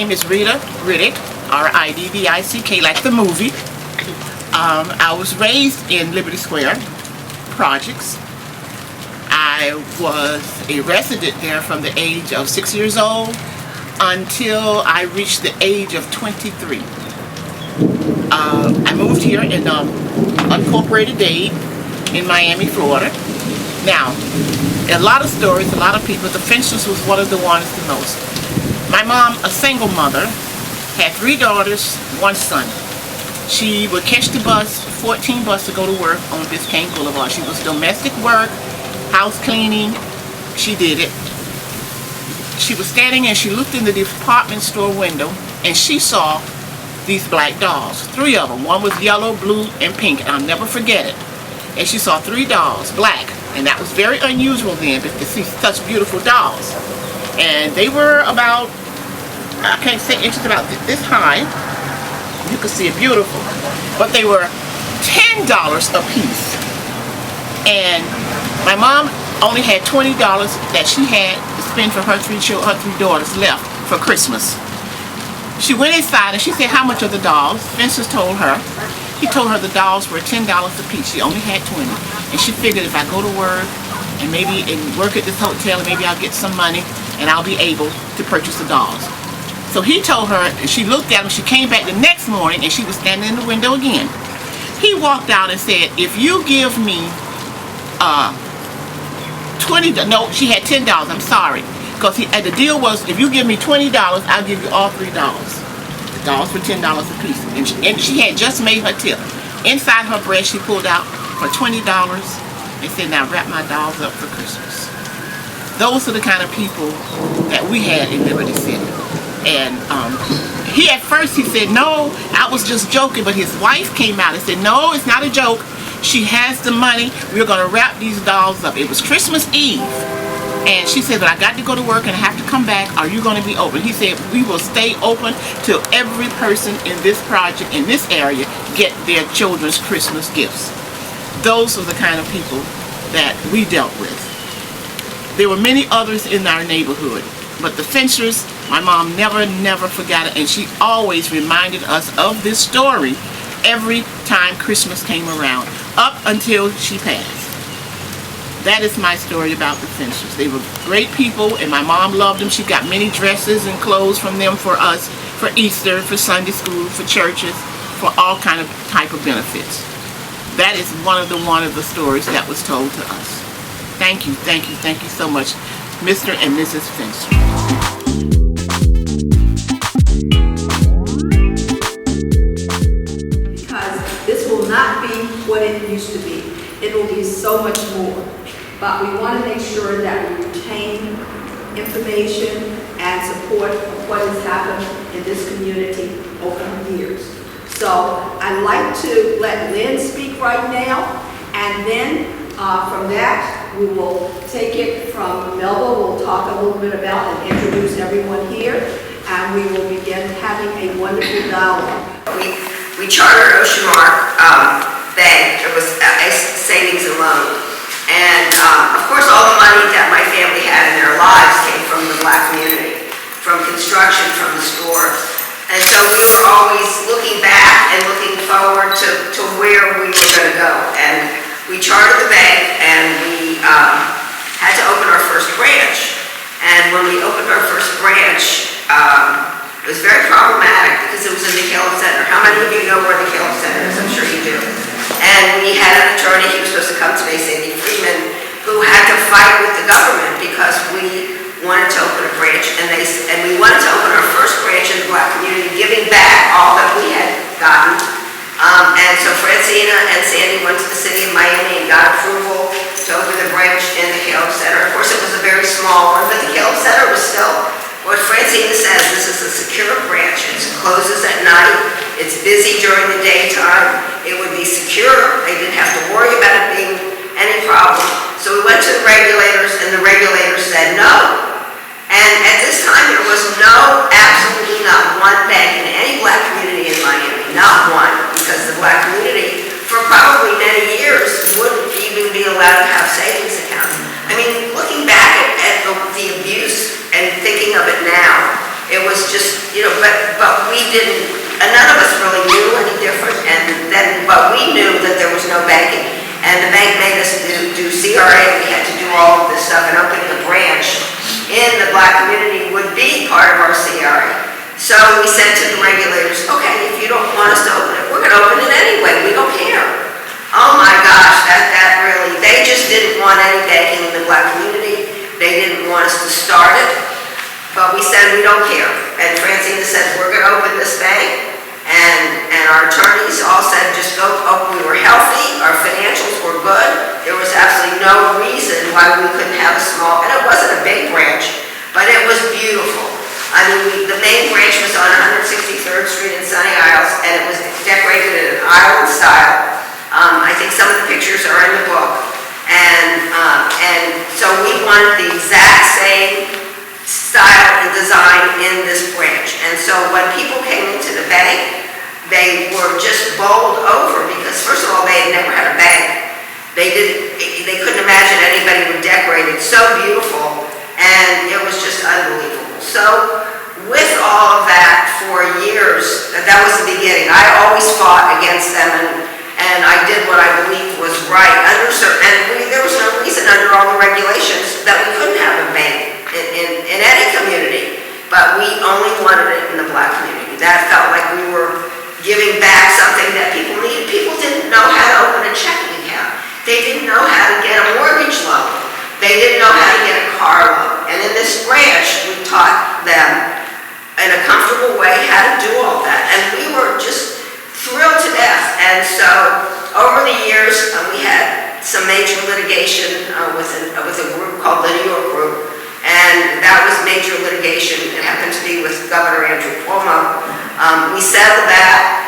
name is Rita Riddick, R-I-D-D-I-C-K, like the movie. I was raised in Liberty Square projects. I was a resident there from the age of 6 years old until I reached the age of 23. I moved here in Unincorporated Dade in Miami, Florida. Now, a lot of stories, a lot of people. The Fensters was one of the ones the most. My mom, a single mother, had 3 daughters, 1 son. She would catch the bus, 14 bus to go to work on Biscayne Boulevard. She was domestic work, house cleaning, she did it. She was standing and she looked in the department store window and she saw these black dolls, 3 of them. One was yellow, blue, and pink, and I'll never forget it. And she saw 3 dolls, black, and that was very unusual then to see such beautiful dolls. And they were about, I can't say inches, about this high. You could see it beautiful. But they were $10 a piece. And my mom only had $20 that she had to spend for her 3 daughters left for Christmas. She went inside and she said, how much are the dolls? Fenster told her. He told her the dolls were $10 a piece. She only had 20. And she figured if I go to work and maybe work at this hotel, and maybe I'll get some money and I'll be able to purchase the dolls. So he told her, and she looked at him. She came back the next morning and she was standing in the window again. He walked out and said, if you give me no, she had $10, I'm sorry. Because the deal was, if you give me $20, I'll give you all 3 dolls. The dolls were $10 a piece. And she had just made her tip. Inside her breast, she pulled out for $20 and said, now wrap my dolls up for Christmas. Those are the kind of people that we had in Liberty City. And he at first, he said, no, I was just joking. But his wife came out and said, no, it's not a joke. She has the money. We're going to wrap these dolls up. It was Christmas Eve. And she said, but I got to go to work and I have to come back. Are you going to be open? He said, we will stay open till every person in this project, in this area, get their children's Christmas gifts. Those are the kind of people that we dealt with. There were many others in our neighborhood, but the Fensters, my mom never forgot it, and she always reminded us of this story every time Christmas came around, up until she passed. That is my story about the Fensters. They were great people, and my mom loved them. She got many dresses and clothes from them for us, for Easter, for Sunday school, for churches, for all type of benefits. That is one of the stories that was told to us. Thank you so much, Mr. and Mrs. Fenster. Not be what it used to be. It will be so much more. But we want to make sure that we retain information and support of what has happened in this community over the years. So I'd like to let Lynn speak right now, and then from that we will take it from Melba. We'll talk a little bit about and introduce everyone here, and we will begin having a wonderful dialogue. We chartered Oceanmark Bank. It was a savings and loan. And of course all the money that my family had in their lives came from the Black community, from construction, from the stores. And so we were always looking back and looking forward to where we were going to go. And we chartered the bank and we had to open our first branch. And when we opened our first branch, it was very problematic because it was in the Caleb Center. How many of you know where the Caleb Center is? I'm sure you do. And we had an attorney, he was supposed to come today, Sandy Freeman, who had to fight with the government because we wanted to open a branch, and we wanted to open our first branch in the Black community, giving back all that we had gotten. And so Francina and Sandy went to the city of Miami and got approval to open the branch in the Caleb Center. Of course, it was a very small one, but the Caleb Center was still what Francina says. This is a secure branch. It closes at night. It's busy during the daytime. It would be secure. They didn't have to worry about it being any problem. So we went to the regulators, and the regulators said no. And at this time, there was absolutely not one bank in any Black community in Miami, not one, because the Black community, for probably many years, wouldn't even be allowed to have savings accounts. I mean, looking back at the abuse and thinking of it now, it was just, none of us really knew any different, but we knew that there was no banking. And the bank made us do CRA, we had to do all of this stuff, and opening a branch in the Black community would be part of our CRA. So we said to the regulators, okay, if you don't want us to open it, we're going to open it anyway, we don't care. Oh my gosh, that really, they just didn't want any banking in the Black community. They didn't want us to start it, but we said we don't care. And Francine said, we're going to open this bank. And our attorneys all said, just go open. We were healthy, our financials were good. There was absolutely no reason why we couldn't have a small, and it wasn't a big branch, but it was beautiful. I mean, the main branch was on 163rd Street in Sunny Isles, and it was decorated in an island style. I think some of the pictures are in the book. And so we wanted the exact same style and design in this branch. And so when people came into the bank, they were just bowled over because, first of all, they had never had a bank. They couldn't imagine anybody would decorate it so beautiful, and it was just unbelievable. So with all of that for years, that was the beginning. I always fought against them, and I did what I believed was right. There was no reason under all the regulations that we couldn't have a bank in any community, but we only wanted it in the Black community. That felt like we were giving back something that people needed. People didn't know how to open a checking account. They didn't know how to get a mortgage loan. They didn't know how to get a car loan. And in this branch, we taught them in a comfortable way how to do all that. And we were just thrilled to death. And so over the years, we had some major litigation with a group called the New York Group. And that was major litigation. It happened to be with Governor Andrew Cuomo. We settled that.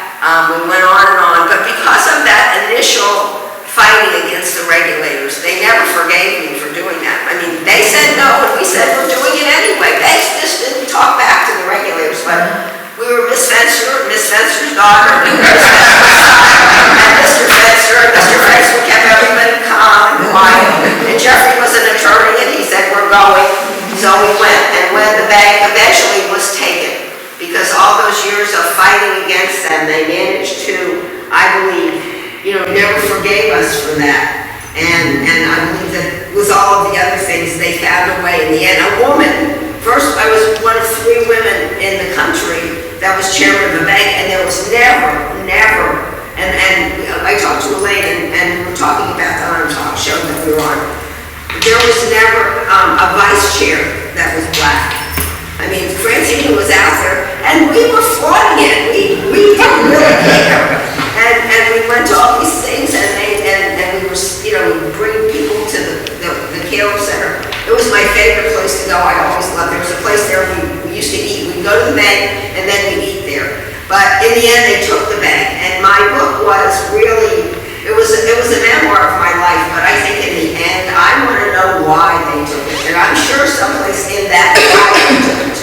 We went on and on. But because of that initial fighting against the regulators, they never forgave me for doing that. I mean, they said no, and we said we're doing it anyway. They just didn't talk back to the regulators. But we were Miss Fenster, Miss Fenster's daughter, and Mr. Fenster. And Mr. Fenster kept everybody calm and quiet. And Jeffrey was an attorney, and he said, we're going. So we went, and when the bank eventually was taken, because all those years of fighting against them, they managed to, I believe, never forgave us for that. And I believe that with all of the other things, they found a way in the end. A woman, first I was one of 3 women in the country that was chairman of a bank, and there was never, and I talked to Lynn, and we were talking about that on a talk show that we were on. There was never a vice chair that was Black. I mean, Francine was out there, and we were flaunting it. We didn't really care. And we went to all these things, and we were, we bring people to the care center. It was my favorite place to go. I always loved it. There was a place there we used to eat. We'd go to the bank, and then we'd eat there. But in the end, they took the bank. And my book was really, it was a memoir of my life, but I think in the end, I want to know why they took it. And I'm sure someplace in that why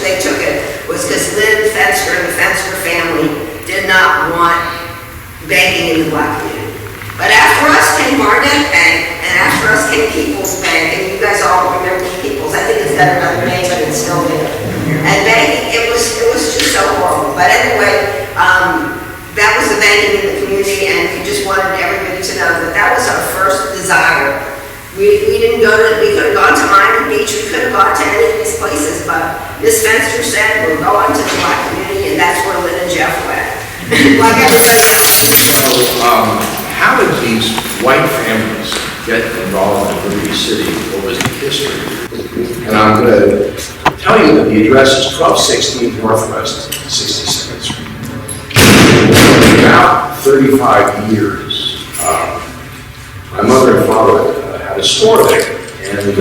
they took it was because Lynn Fenster and the Fenster family did not want banking in the Black community. But after us came Barnett Bank, and after us came People's Bank, and you guys all remember People's. I think it's got another name, but it's still there. And banking, it was just so horrible. But anyway, that was the banking in the community, and we just wanted everybody to know that was our first desire. We didn't go to, we could have gone to Miami Beach, we could have gone to any of these places, but Miss Fenster said we're going to the Black community, and that's where Lynn and Jeff went. Like everybody. So, how did these white families get involved in Liberty City? What was the history? And I'm going to tell you that the address is 1216 Northwest 62nd Street. For about 35 years, my mother and father had a store there, and it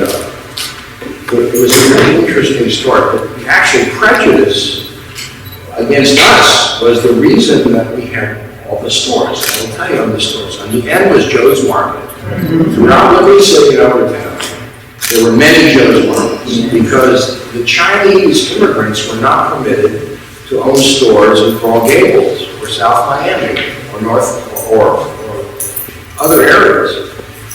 was a very interesting story. The actual prejudice against us was the reason that we had all the stores. I will tell you on the stores. On the end was Joe's Market. Throughout Liberty City and over town, there were many Joe's Markets because the Chinese immigrants were not permitted to own stores in Coral Gables or South Miami or North or other areas.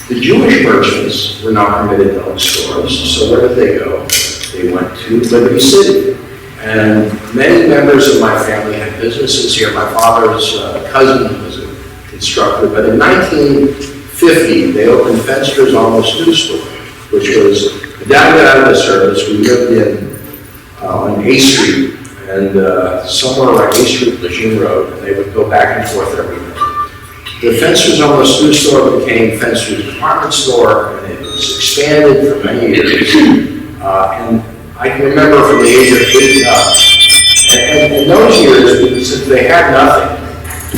The Jewish merchants were not permitted to own stores, so where did they go? They went to Liberty City. And many members of my family had businesses here. My father's cousin was a constructor, but in 1950, they opened Fenster's almost new store, which was, Dad got out of the service. We lived on A Street, and somewhere around A Street, Lejeune Road, and they would go back and forth every day. The Fenster's almost new store became Fenster's department store, and it was expanded for many years. And I can remember from the age of 8, and in those years, since they had nothing,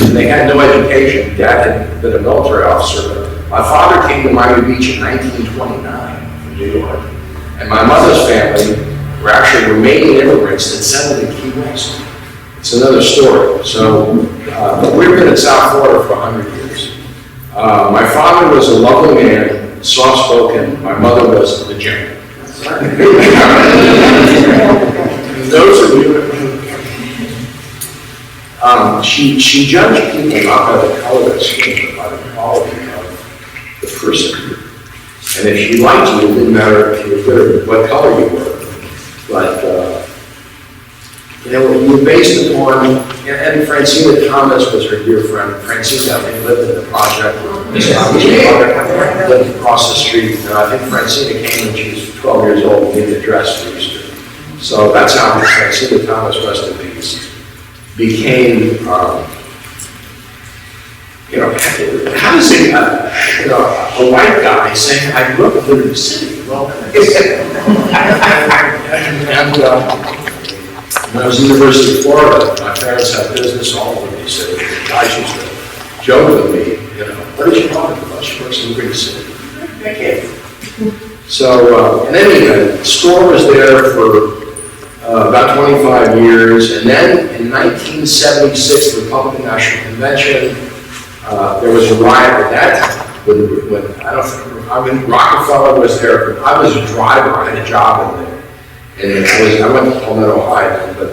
and they had no education, Dad had been a military officer, but my father came to Miami Beach in 1929 from New York, and my mother's family were actually Romanian immigrants that settled in Key West. It's another story. So we've been in South Florida for 100 years. My father was a lovely man, soft-spoken. My mother was the gem. Those of you, she judged people not by the color of skin, but by the quality of the person. And if she liked you, it didn't matter if you were good or what color you were. But you were based upon, and Francina Thomas was her dear friend. Francina, I think, lived in the project. Miss Thomas' mother lived across the street, and I think Francina came when she was 12 years old and gave the dress for Easter. So that's how Francina Thomas, rest in peace, became, how does a white guy say, I grew up in Liberty City? Well, when I was at the University of Florida, my parents had business all over the city. The guys used to joke with me, what is your mother about? She works in Liberty City. I can't. So, in any event, the store was there for about 25 years, and then in 1976, the Republican National Convention, there was a riot at that time. When Rockefeller was there. I was a driver. I had a job in there. And I went to Palmetto High, but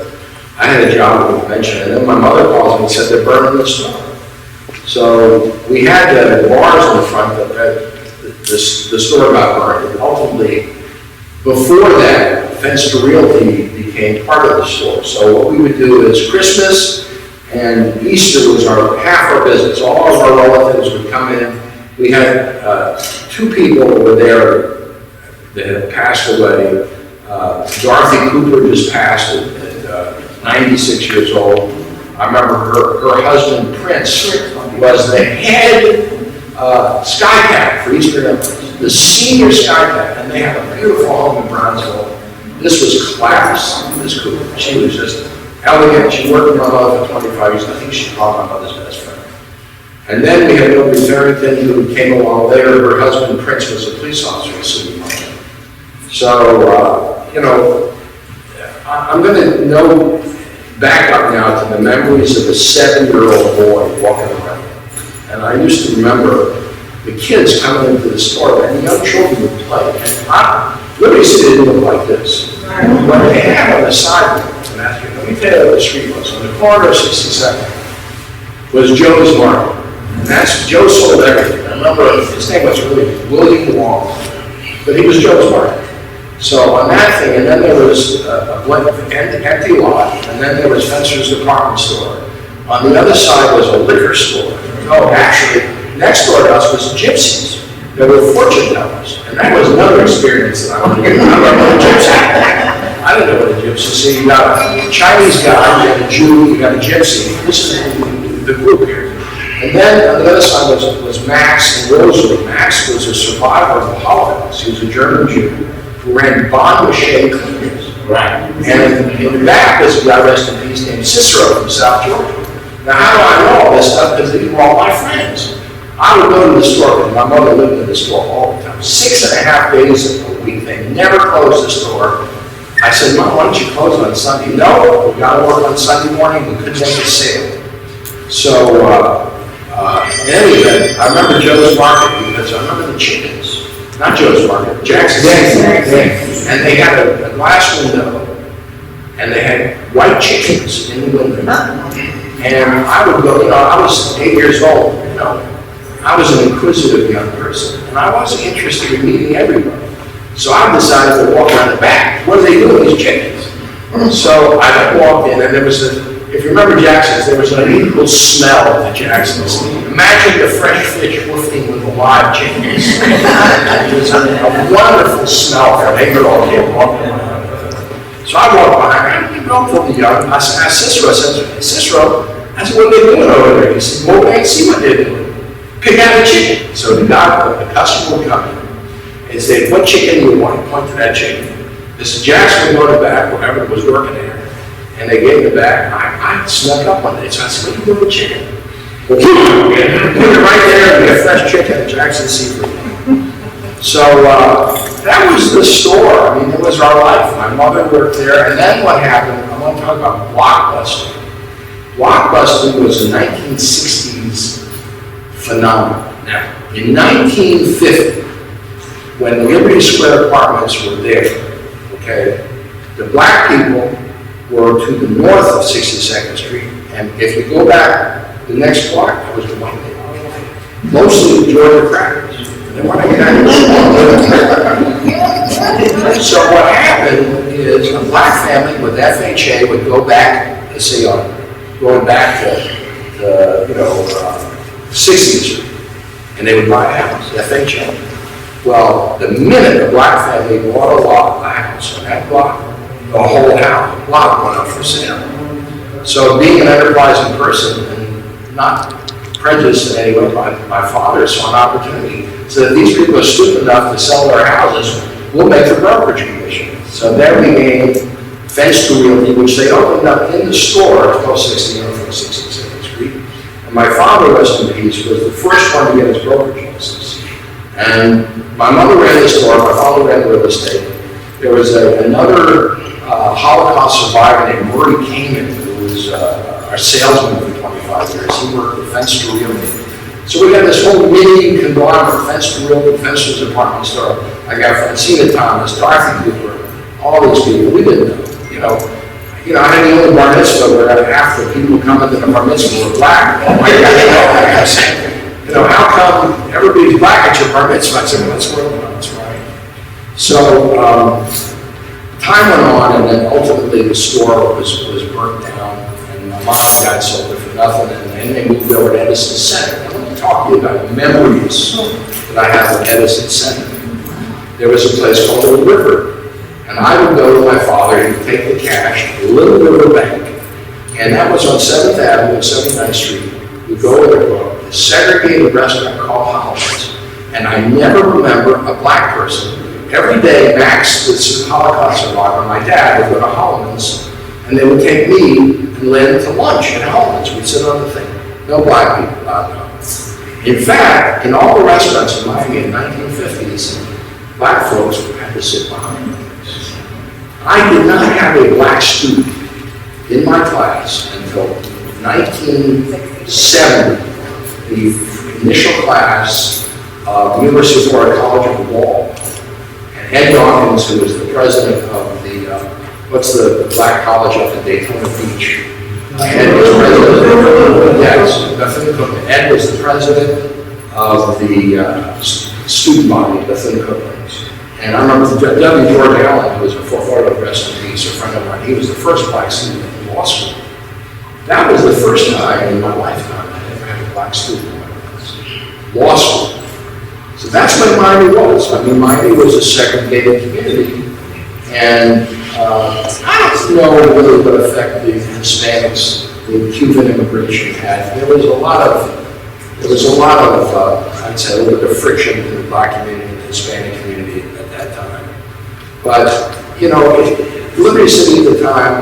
I had a job at the convention. And then my mother calls me and said they're burning the store. So we had the bars in the front, but the store got burned. And ultimately, before that, Fenster Realty became part of the store. So what we would do is Christmas and Easter was half our business. All of our relatives would come in. We had 2 people that were there that had passed away. Dorothy Cooper just passed at 96 years old. I remember her husband, Prince, was the head sky cat for Eastern Airlines, the senior sky cat, and they had a beautiful home in Brownsville. This was class, Miss Cooper. She was just elegant. She worked with my mother for 25 years. I think she's probably my mother's best friend. And then we had Milton Farrington, who came along later. Her husband, Prince, was a police officer in the city of Miami. So, I'm going to back up now to the memories of a 7-year-old boy walking around. And I used to remember the kids coming into the store, and the young children would play. Liberty City didn't look like this. What they had on the sidewalk, let me tell you what the street was. On the corner of 62nd was Joe's Market. And Joe sold everything. I remember his name was really William Wong, but he was Joe's Market. So on that thing, and then there was a empty lot, and then there was Fenster's department store. On the other side was a liquor store. Oh, actually, next door to us was Gypsies. There were fortune tellers, and that was another experience that I wanted to get. I didn't know what a gypsy. So you got a Chinese guy, you got a Jew, you got a gypsy. This is the group here. And then on the other side was Max and Rosalie. Max was a survivor of the Holocaust. He was a German Jew who ran bond mache clinics. Right. And in the back was a guy, rest in peace, named Cicero from South Georgia. Now, how do I know all this stuff? Because these were all my friends. I would go to the store, because my mother lived in the store all the time. 6.5 days a week. They never closed the store. I said, Mom, why don't you close on Sunday? No, we got to work on Sunday morning. We couldn't make a sale. So, in any event, I remember Joe's Market because I remember the chickens. Not Joe's Market, Jackson's. And they had a glass window, and they had white chickens in the window. And I would go, I was 8 years old, I was an inquisitive young person, and I wasn't interested in meeting everybody. So I decided to walk around the back. What are they doing, these chickens? So I walked in, and it if you remember Jackson's, there was an unusual smell at Jackson's. Imagine the fresh fish woofing with the live chickens. It was a wonderful smell from it. All came walking around. So I walked behind. I don't from the young. I asked Cicero. I said, Cicero, I said, what are they doing over there? He said, well, wait and see what they're doing. Pick out a chicken. So the customer would come in and say, what chicken do you want? Point to that chicken. Mrs. Jackson would go to the back, whoever was working there, and they gave the bag. I snuck up one day, so I said, what do you do with chicken? Well, put it right there and get a fresh chicken at Jackson Seafood. So that was the store. I mean, it was our life. My mother worked there, and then what happened, I want to talk about blockbusting. Blockbusting was a 1960s phenomenon. Now, in 1950, when the Liberty Square apartments were there, okay, the black people were to the north of 62nd Street, and if you go back the next block, that was the white neighborhood. Mostly the Georgia crackers. They want to get out of the So what happened is a black family with FHA would go back, let's say, going back to the 60th Street, and they would buy a house, FHA. Well, the minute a black family bought a house on that block, the whole house, block went up for sale. So being an enterprising person and not prejudiced in any way, my father saw an opportunity. So that these people are stupid enough to sell their houses, we'll make the brokerage commission. So there became Fenster Realty, which they opened up in the store at 1260 North 62nd Street. And my father, rest in peace, was the first one to get his brokerage license. And my mother ran the store, my father ran the real estate. There was another Holocaust survivor named Murray Kamen, who was our salesman for 25 years. He worked at Fenster Realty. So we had this whole mini conglomerate, Fenster Realty, Fenster's apartment store. I got Francina Thomas, Dorothy Cooper, all these people. We didn't know, I had the only bar mitzvah where half the people coming to the bar mitzvah were black. How come everybody's black at your bar mitzvah? I said, well, that's where that's right. So time went on, and then ultimately the store was burnt down, and my mom and dad sold it for nothing, and then they moved over to Edison Center. I want to talk to you about memories that I have of Edison Center. There was a place called the River, and I would go to my father, he would take the cash to the Little River Bank, and that was on 7th Avenue and 79th Street. We'd go to a segregated restaurant called Holland's, and I never remember a black person. Every day, Max, this Holocaust survivor, my dad would go to Holland's, and they would take me and Lynn to lunch at Holland's. We'd sit on the thing. No black people. No. In fact, in all the restaurants in Miami in the 1950s, black folks had to sit behind me. I did not have a black student in my class until 1970, the initial class of the University of Florida College of Law. And Ed Dawkins, who was the president of the, what's the black college up in Daytona Beach? Ed was president, Ed was the president of the student body, Bethune-Cookman. And I remember W. George Allen, who was a Florida rest in peace, a friend of mine, he was the first black student in law school. That was the first time in my lifetime I ever had a black student in my class. Law school. So that's what Miami was. I mean, Miami was a segregated community. And I don't know really what effect the Hispanics, the Cuban immigration had. There was a lot of, I'd say, a little bit of friction in the black community and the Hispanic community at that time. But, Liberty City at the time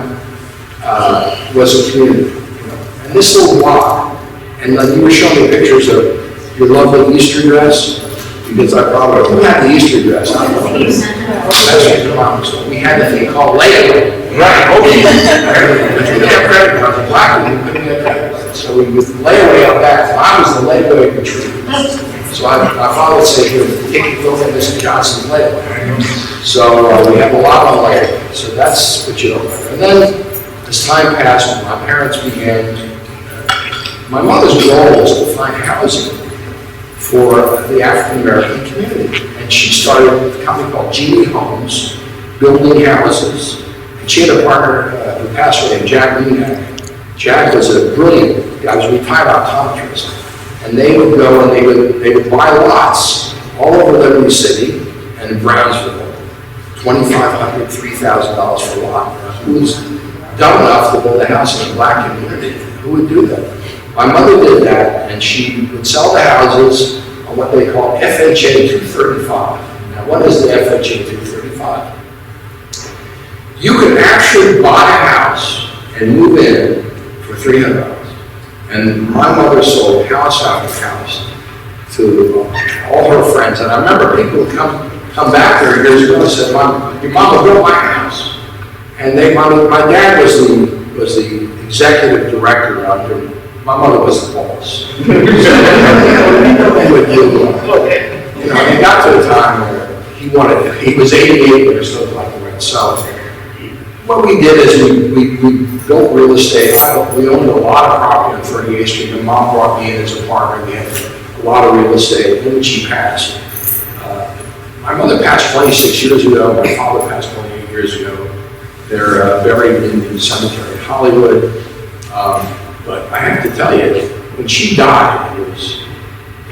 was a community. And this little block, and you were showing me pictures of your lovely Easter dress, because I probably, who had the Easter dress? I don't know. That's what your mom was doing. We had a thing called layaway. Right, okay. We didn't have credit cards. Black people couldn't get credit cards. So we would layaway out back. I was the layaway retreat. So my father would say, here, take your go to Mr. Johnson's layaway. So we have a lot on layaway. So that's what you don't remember. And then, as time passed, my parents began, my mother's goal was to find housing for the African American community. And she started a company called Genie Homes, building houses. And she had a partner who passed away named Jack Lenack, Jack was a brilliant guy, he was a retired optometrist. And they would go and they would buy lots all over Liberty City and in Brownsville, $2,500, $3,000 for a lot. Who was dumb enough to build a house in a black community? Who would do that? My mother did that, and she would sell the houses on what they call FHA 235. Now, what is the FHA 235? You can actually buy a house and move in for $300. And my mother sold house after house to all her friends. And I remember people would come back there years ago and said, your mama built my house. And my dad was the executive director out there. My mother was the boss. They would do, it got to the time where he was 88, but he still like rent. So what we did is we built real estate. We owned a lot of property on 38th Street. My mom brought me in as a partner. We had a lot of real estate. And when she passed, my mother passed 26 years ago. My father passed 28 years ago. They're buried in the cemetery in Hollywood. But I have to tell you, when she died, it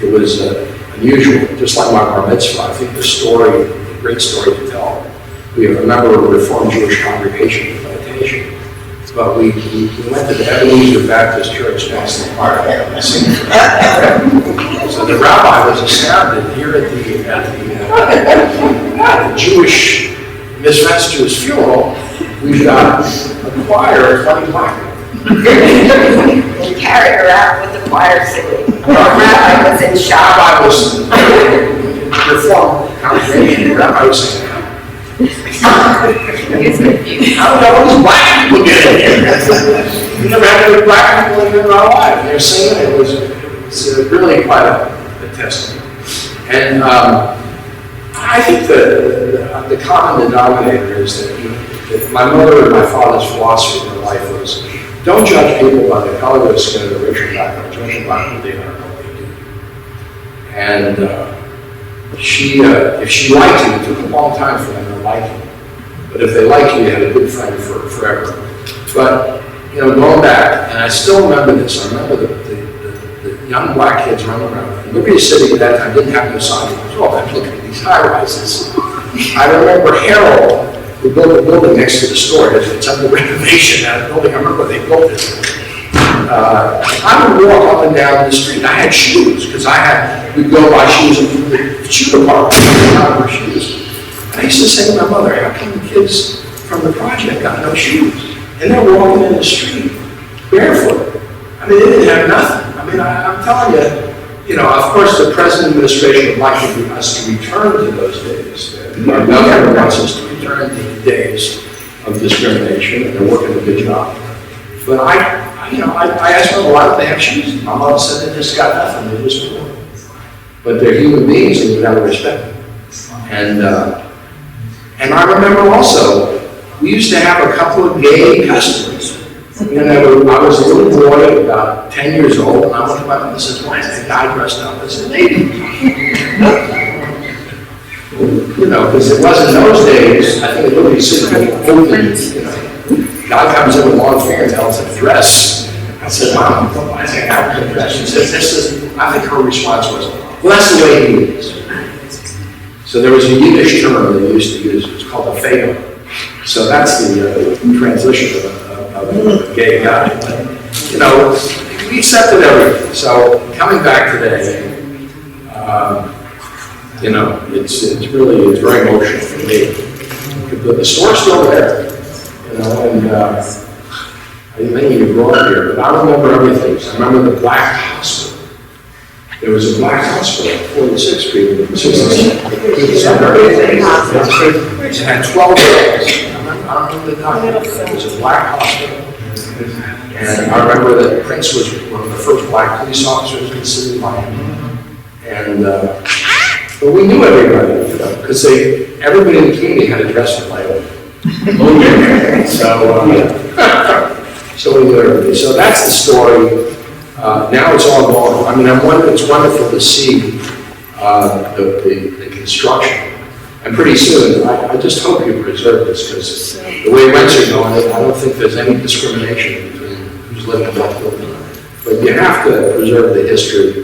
was unusual. Just like my bar mitzvah, I think the great story to tell. We have a member of a Reformed Jewish congregation of meditation, but we went to the Ebenezer Baptist Church next to the park. So the rabbi was astounded here at the Jewish Miss Fenster's funeral. We've got a choir of 20 black men. We carried her out with the choir singing. Our rabbi was in shock. Rabbi was Reformed congregation. The rabbi was saying, He was confused. I don't know what these black people get in here. We never had any black people in our life. They're singing. It was really quite a testimony. And I think the common denominator is that my mother and my father's philosophy in their life was, don't judge people by the color of their skin or the racial background, judge them by who they are and what they do. And if she liked you, it took a long time for them to like you. But if they like you, you had a good friend forever. But, going back, and I still remember this, I remember the young black kids running around. Liberty City at that time didn't have no signs. Oh, I'm looking at these high-rises. I remember Harold, who built a building next to the store. It's under renovation, that building. I remember they built it. I would walk up and down the street. I had shoes, because we'd go buy shoes in the shoe department, out of our shoes. And I used to say to my mother, how come the kids from the project got no shoes? And they're walking in the street barefoot. I mean, they didn't have nothing. I mean, I'm telling you, of course, the present administration would like us to return to those days. Our government wants us to return to the days of discrimination, and they're working a good job. But I asked my mother, why don't they have shoes? My mother said they just got nothing, they're just poor. But they're human beings and we gotta respect them. And I remember also, we used to have a couple of gay customers. I was a little boy, about 10 years old, and I went to my mother and said, why is that guy dressed up as a lady? Because it wasn't those days, I think it would be sitting guy comes in with long fingernails and a dress. I said, Mom, why is that guy with a dress? She said, I think her response was, well, that's the way he is. So there was a Yiddish term they used to use, it's called a fego. So that's the transition of a gay guy. But, we accepted everything. So coming back today, it's very emotional for me. But the store's still there, and I think you grew up here, but I remember everything. I remember the black hospital. There was a black hospital at 46th Street. It had 12 beds. I remember the doctor. It was a black hospital. And I remember that Prince was one of the first black police officers in the city of Miami. And but we knew everybody, because everybody in the community had a dress for Miami. So we knew everybody. So that's the story. Now it's all gone. I mean, it's wonderful to see the construction. And pretty soon, I just hope you preserve this, because the way rents are going, I don't think there's any discrimination between who's who's living in Buffalo. But you have to preserve the history,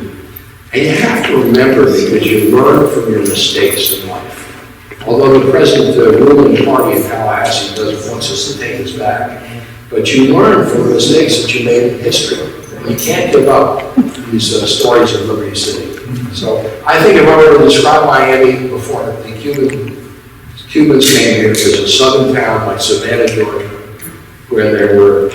and you have to remember, because you learn from your mistakes in life. Although the present ruling party in Tallahassee doesn't want us to take us back, but you learn from the mistakes that you made in history. You can't give up these stories of Liberty City. So I think if I were to describe Miami before the Cubans came here, it was a southern town like Savannah, Georgia, where there were,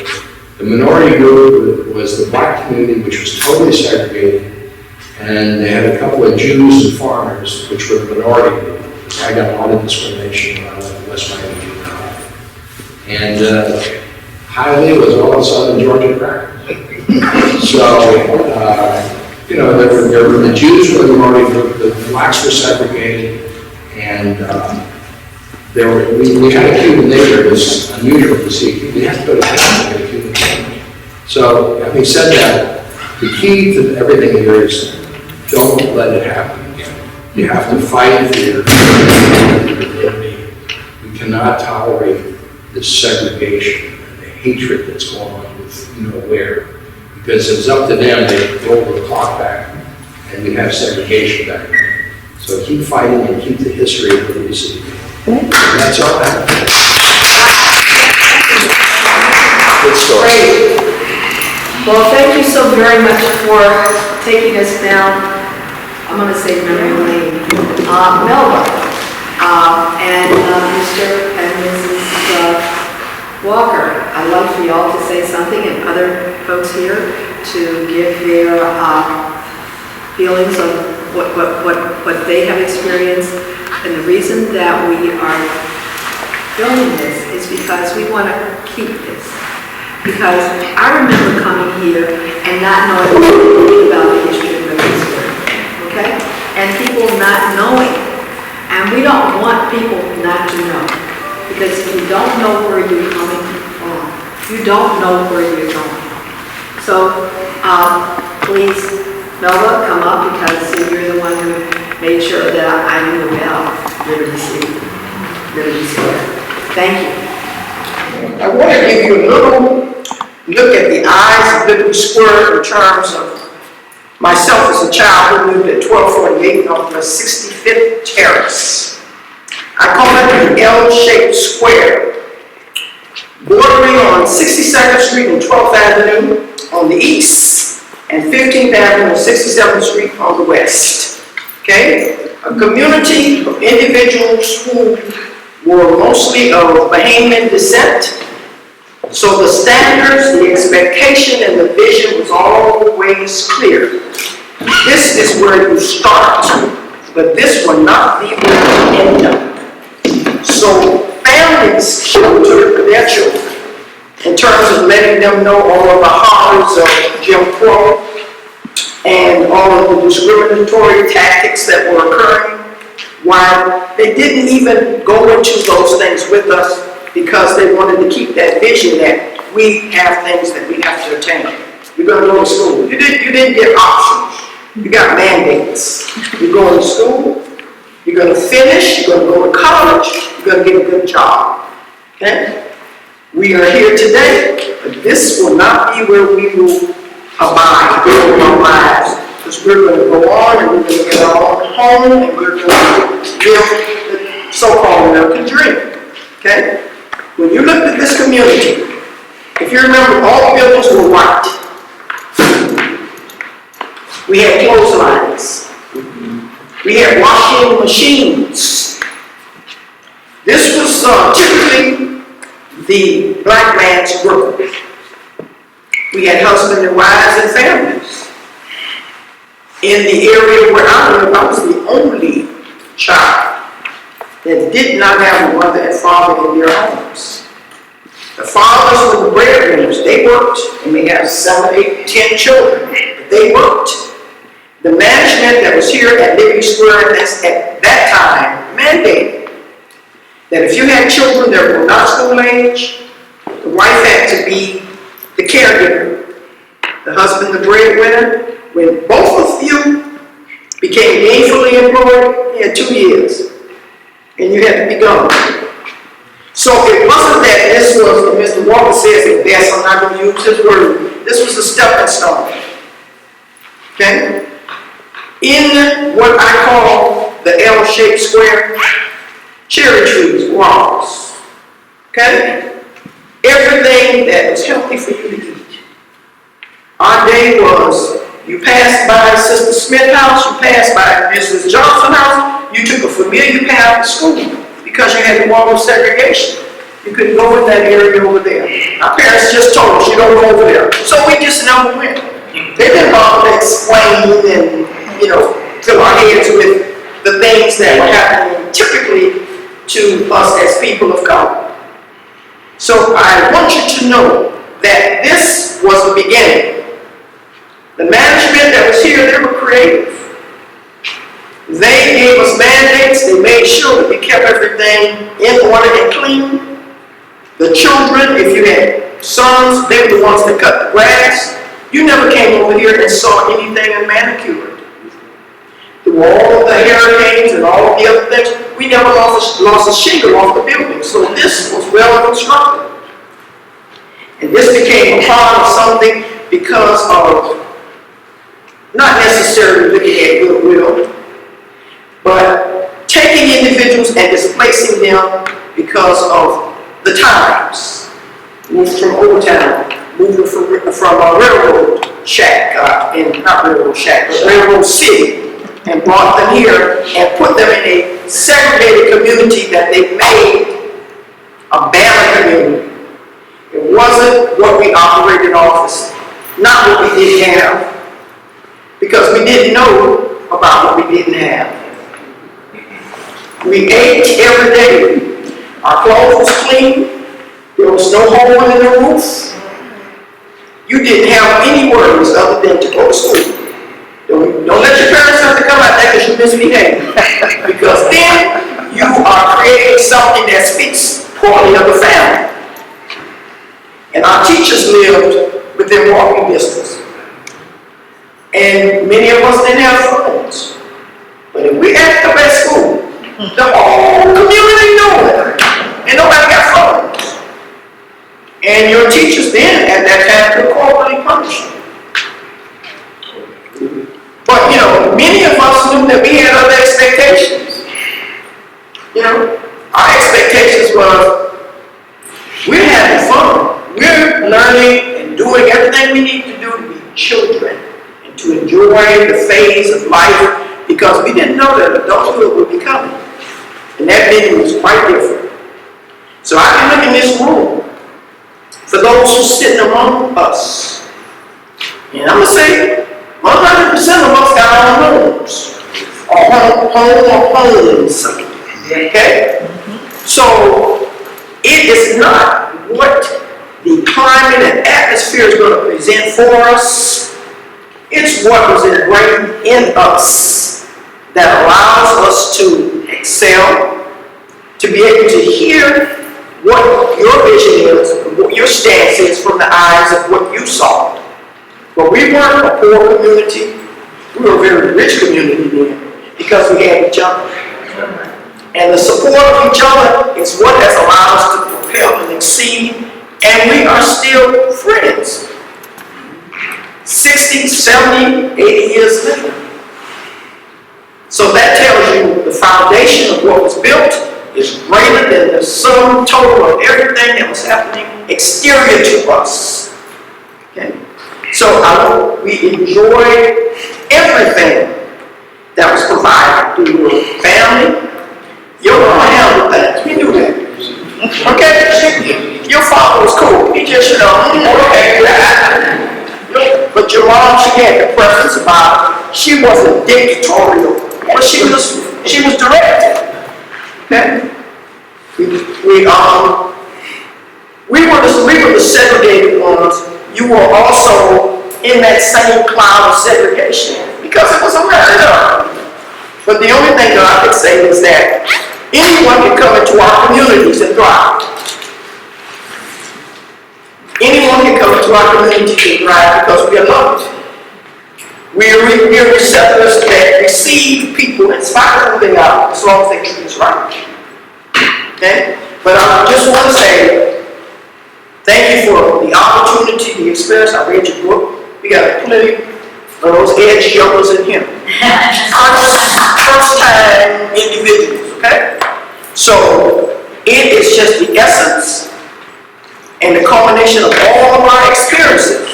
the minority group was the black community, which was totally segregated, and they had a couple of Jews and foreigners, which were the minority group. I got a lot of discrimination when I went to West Miami Junior High. And Hialeah was all southern Georgia crackers. So, you know, there were the Jews were the minority group, the blacks were segregated, and we had a Cuban neighbor. It was unusual to see. We had to go to Mexico to get a Cuban neighbor. So, having said that, the key to everything here is don't let it happen again. You have to fight for your community. We cannot tolerate this segregation and the hatred that's going on with you know where. Because it was up to them, they roll the clock back and we have segregation back. So keep fighting and keep the history of Liberty City. And that's all I have. Good story. Great. Well, thank you so very much for taking us down, I'm going to say memory lane, Melba, and Mr. and Mrs. Walker. I'd like for y'all to say something, and other folks here to give their feelings of what they have experienced. And the reason that we are filming this is because we want to keep this. Because I remember coming here and not knowing anything about the history of Liberty City, okay? And people not knowing. And we don't want people not to know. Because if you don't know where you're coming from, you don't know where you're going. So, please, Melba, come up because you're the one who made sure that I knew about Liberty City, Liberty Square. Thank you. I want to give you a little look at the eyes of Liberty Square in terms of myself as a child who lived at 1248 on the 65th Terrace. I call it an L-shaped square, bordering on 62nd Street and 12th Avenue on the east, and 15th Avenue and 67th Street on the west. Okay? A community of individuals who were mostly of Bahamian descent. So the standards, the expectation, and the vision was always clear. This is where you start, but this will not be where you end up. So families shelter their children in terms of letting them know all of the horrors of Jim Crow and all of the discriminatory tactics that were occurring, while they didn't even go into those things with us because they wanted to keep that vision that we have things that we have to attain. You're going to go to school. You didn't get options. You got mandates. You're going to school. You're going to finish. You're going to go to college. You're going to get a good job. Okay? We are here today, but this will not be where we will abide in our lives, because we're going to go on and we're going to get our own home and we're going to live the so-called American dream. Okay? When you look at this community, if you remember, all the buildings were white. We had clotheslines. We had washing machines. This was typically the black man's work. We had husbands and wives and families. In the area where I lived, I was the only child that did not have a mother and father in their homes. The fathers were the breadwinners. They worked, and we had 7, 8, 10 children, but they worked. The management that was here at Liberty Square at that time mandated that if you had children that were not school age, the wife had to be the caregiver, the husband the breadwinner. When both of you became gainfully employed, you had 2 years, and you had to be gone. So it wasn't that this was, Mr. Walker says it best, I'm not going to use his word, This was the stepping stone. Okay? In what I call the L-shaped square, cherry trees, walls. Okay? Everything that was healthy for you to eat. Our day was, you passed by Sister Smith's house, you passed by Mrs. Johnson's house, you took a familiar path to school because you had the wall of segregation. You couldn't go in that area over there. Our parents just told us, you don't go over there. So we just never went. They didn't bother to explain and, fill our heads with the things that were happening typically to us as people of color. So I want you to know that this was the beginning. The management that was here, they were creative. They gave us mandates. They made sure that we kept everything in order and clean. The children, if you had sons, they were the ones that cut the grass. You never came over here and saw anything unmanicured. Through all of the hurricanes and all of the other things, we never lost a shingle off the building. So this was well constructed. And this became a part of something because of not necessarily looking at goodwill, but taking individuals and displacing them because of the times. Moved from Old Town, moving from a railroad shack, not railroad shack, but railroad city, and brought them here and put them in a segregated community that they made a banner community. It wasn't what we operated off as, not what we didn't have, because we didn't know about what we didn't have. We ate every day. Our clothes was clean. There was no hole in the roof. You didn't have any worries other than to go to school. Don't let your parents have to come out there because you misbehaved. Because then you are creating something that speaks poorly of the family. And our teachers lived within walking distance. And many of us didn't have phones. But if we act up at school, the whole community knew it. And nobody got phones. And your teachers then at that time could corporally punish you. But many of us knew that we had other expectations. Our expectations were, we're having fun. We're learning and doing everything we need to do to be children and to enjoy the phase of life because we didn't know that adulthood would be coming. And that meeting was quite different. So I can look in this room for those who sit among us. And I'm going to say, 100% of us got our homes. Or homes. Okay? So it is not what the climate and atmosphere is going to present for us. It's what was ingrained in us that allows us to excel, to be able to hear what your vision is, what your stance is from the eyes of what you saw. But we weren't a poor community. We were a very rich community then because we had each other. And the support of each other is what has allowed us to propel and exceed. And we are still friends. 60, 70, 80 years later. So that tells you the foundation of what was built is greater than the sum total of everything that was happening exterior to us. Okay? So we enjoyed everything that was provided through your family. Your mama handled things. We knew that. Okay? Your father was cool. He just, okay. But your mom, she had the preference about it. She wasn't dictatorial, but she was directed. Okay? We were the segregated ones. You were also in that same cloud of segregation because it was America. But the only thing that I could say is that anyone can come into our communities and thrive. Anyone can come into our community and thrive because we are loved. We are receptors that receive people in spite of who they are, as long as they treat us right. Okay? But I just want to say, Thank you for the opportunity, the experience. I read your book. We got plenty of those edgy jokers in here. First time individuals, okay? So it is just the essence and the culmination of all of our experiences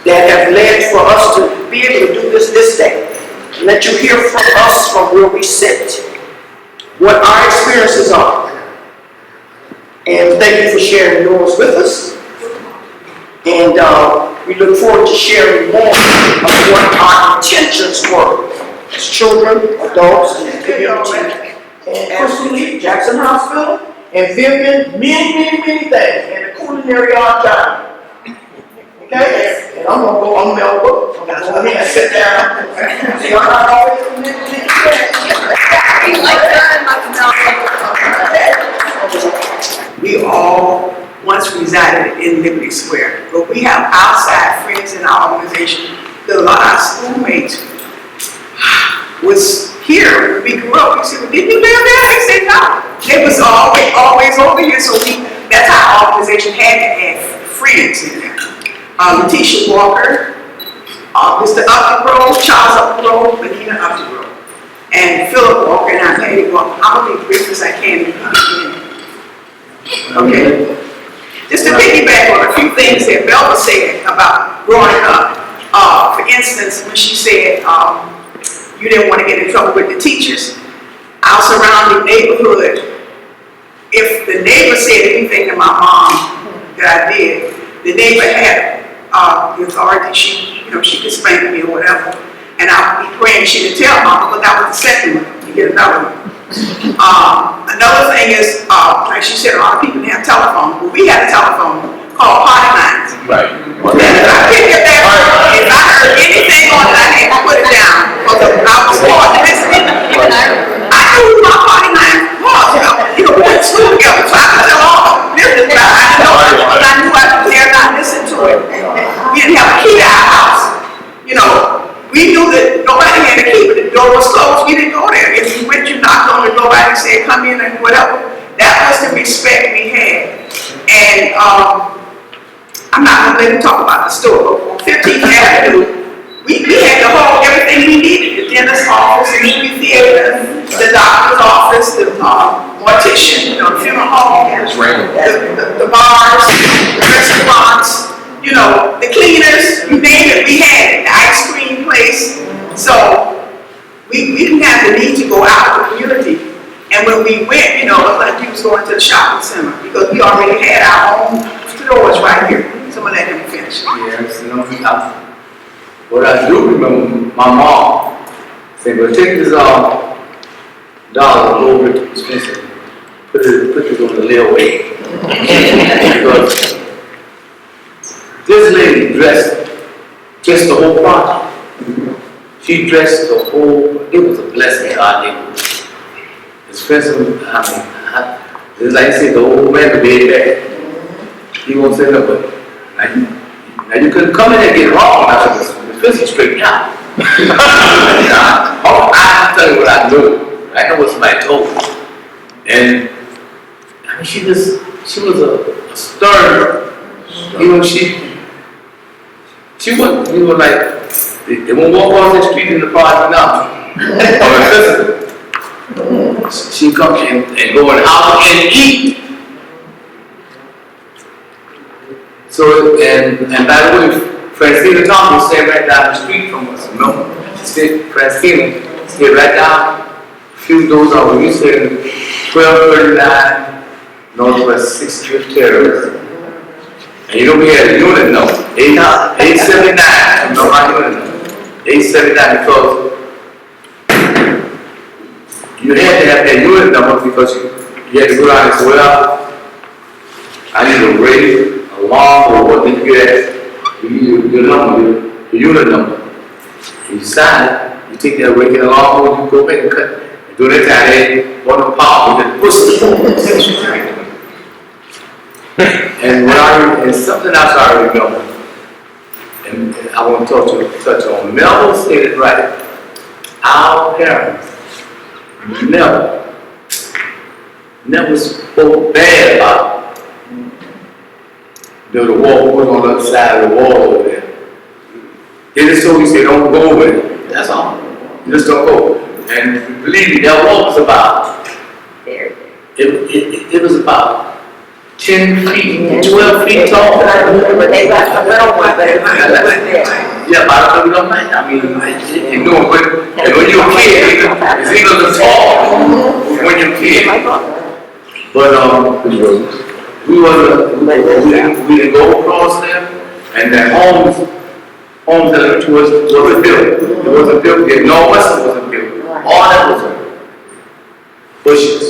that have led for us to be able to do this day. Let you hear from us from where we sit, what our experiences are. And thank you for sharing yours with us. And we look forward to sharing more of what our intentions were as children, adults, and the community. And personally, Jackson Hospital, and Vivian, many things, and the culinary archive. Okay? And I'm gonna go on Melbourne. I'm gonna go ahead and sit down. See, I'm not always we all once resided in Liberty Square, but we have outside friends in our organization. A lot of our schoolmates was here when we grew up. We said, well, did you live there? They said, no. They was always over here, so that's how our organization had to have friends in there. Letitia Walker, Mr. Updegrove, Charles Updegrove, Benina Updegrove, and Philip Walker, and I'm Patty Walker. I'm going to be brief as I can. Okay. Just to piggyback on a few things that Belva said about growing up. For instance, when she said you didn't want to get in trouble with the teachers, our surrounding neighborhood, if the neighbor said anything to my mom that I did, the neighbor had the authority. She could spank me or whatever, and I would be praying she would tell mama, but that was the second one. You get another one. Another thing is, like she said, a lot of people didn't have telephone. Well, we had a telephone called potty lines. Right. Well, then if I picked up that phone, if I heard anything on it, I had to put it down because I was hard to listen. I knew who my potty line was. We went to school together, so I could tell all of them. This is why I didn't know it, but I knew I could dare not listen to it. We didn't have a key to our house. We knew that nobody had a key, but the door was closed. We didn't go there. If you went, you knocked on the door and said, come in and whatever. That was the respect we had. And I'm not going to let him talk about the store. On 15th Avenue, we had the whole, everything we needed. The dentist's office, the movie theater, the doctor's office, the mortician, the funeral home, the bars, the restaurants, the cleaners, you name it, we had it, the ice cream place. So we didn't have the need to go out of the community. And when we went, it was like we was going to the shopping center because we already had our own stores right here. Someone let him finish. Yes, what I do remember, my mom said, well, take this dollar over to Spencer, put it on the layaway. Because this lady dressed the whole project. She dressed the whole, it was a blessing to our neighborhood. Especially, it's like I said, the old man, the baby back. He won't say nothing. Now you couldn't come in and get wrong. I said, the fence is straightened out. I'll tell you what I knew. I know what somebody told me. And I mean, she was a stern, she wasn't, like, they won't walk off the street in the park now. She come and go in the house and eat. So, and by the way, Francina Thompson stayed right down the street from us. Francina stayed right down a few doors over. We stayed in 1239 Northwest 6th Terrace. And we had a unit number, 879. No, my unit number. 879 because you had to have that unit number because you had to go down and say, well, I need a radio, alarm, or what did you get? Your number, your unit number. You sign it, you take that radio alarm, or you go back and cut it. And do that time, they want to pop, you just push the phone. And something else I remember, and I want to touch on. Melvin stated right. Our parents never spoke bad about You know, the wall was on the other side of the wall over there. They just told me, say, don't go over it. That's all. You just don't go. And believe me, that wall was about, it was about 10 feet, 12 feet tall. But they got a little one, but it was there. Yeah, but I don't mind. I mean, you know, when you're a kid, it's even the tall when you're a kid. But we didn't go across there, and the homes that wasn't built. It wasn't built yet. No, Western wasn't built. All that was bushes.